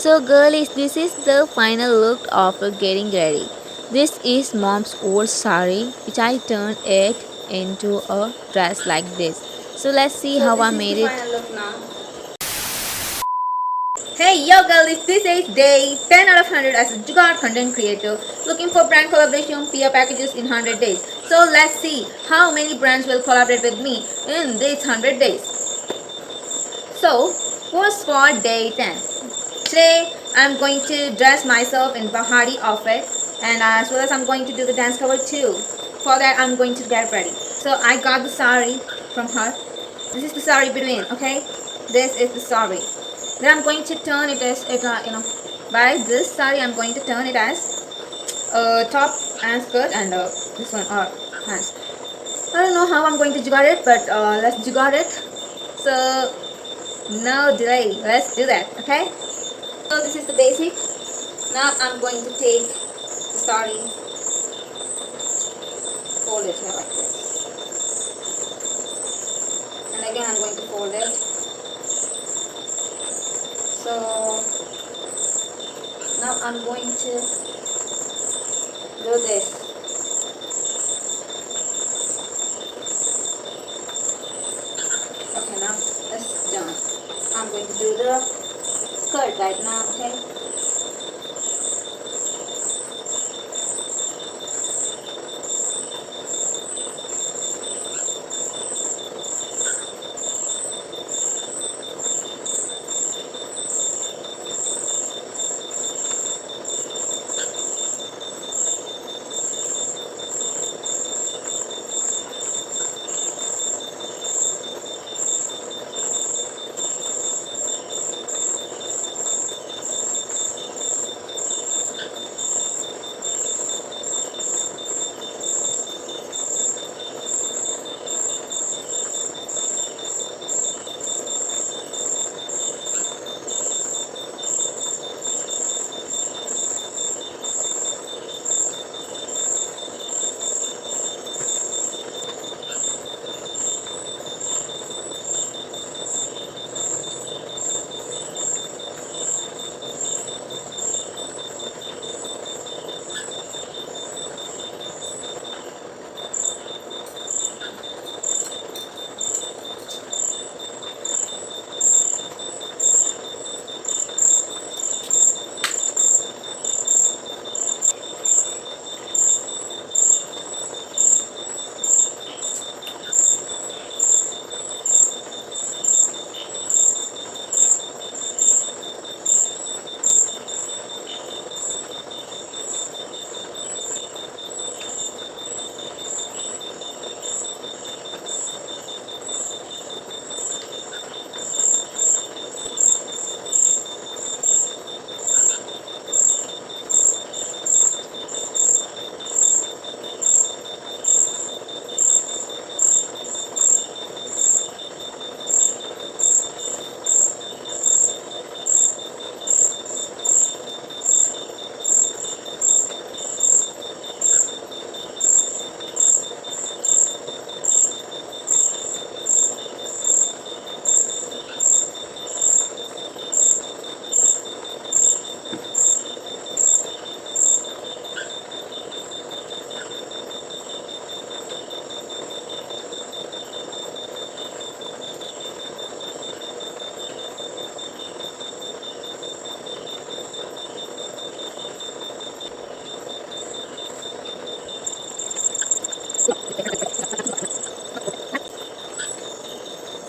So girlies, this is the final look after getting ready. This is mom's old sari which I turned it into a dress like this. So let's see how I made it. Final look now. Hey yo girlies, this is day 10 out of 100 as a Jugaad content creator looking for brand collaboration PR packages in 100 days. So let's see how many brands will collaborate with me in these 100 days. So what's for day 10? Today I'm going to dress myself in Bahari outfit and as well as I'm going to do the dance cover too. For that I'm going to get ready. So I got the sari from her. This is the sari between, okay? This is the sari. Then I'm going to turn it as by this sari I'm going to turn it as top and skirt and this one or pants. I don't know how I'm going to jugaad it, but let's jugaad it. So no delay, let's do that, okay? So this is the basic. Now I'm going to take the sari, fold it here like this, and again I'm going to fold it. So now I'm going to do this. Okay, now that's done. I'm going to do the skirt right now, okay?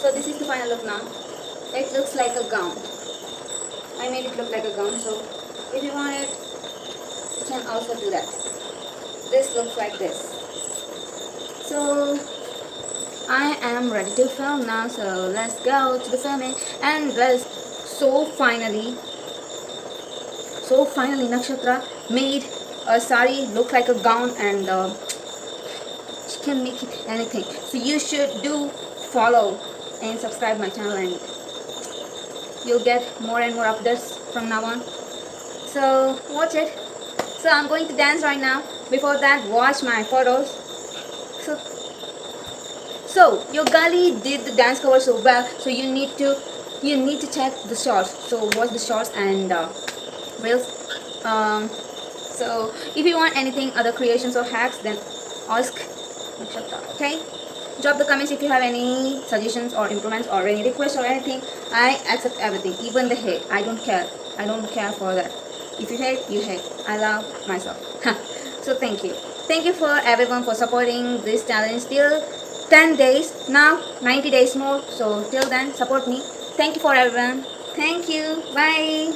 So this is the final look now. It looks like a gown. I made it look like a gown, so if you want it, you can also do that. This looks like this. So I am ready to film now, so let's go to the filming and let's so finally Nakshatra made a sari look like a gown and she can make it anything. So you should do follow and subscribe my channel and you'll get more and more updates from now on. So watch it. So I'm going to dance right now. Before that, watch my photos. So your girlie did the dance cover so well, so you need to you need to check the shorts. So watch the shorts and reels. So if you want anything other creations or hacks, then ask Nakshatra. Okay, drop the comments if you have any suggestions or improvements or any requests or anything. I accept everything, even the hate. I don't care. I don't care for that. If you hate, you hate. I love myself. So thank you. Thank you for everyone for supporting this challenge till 10 days. Now 90 days more. So till then, support me. Thank you for everyone. Thank you. Bye.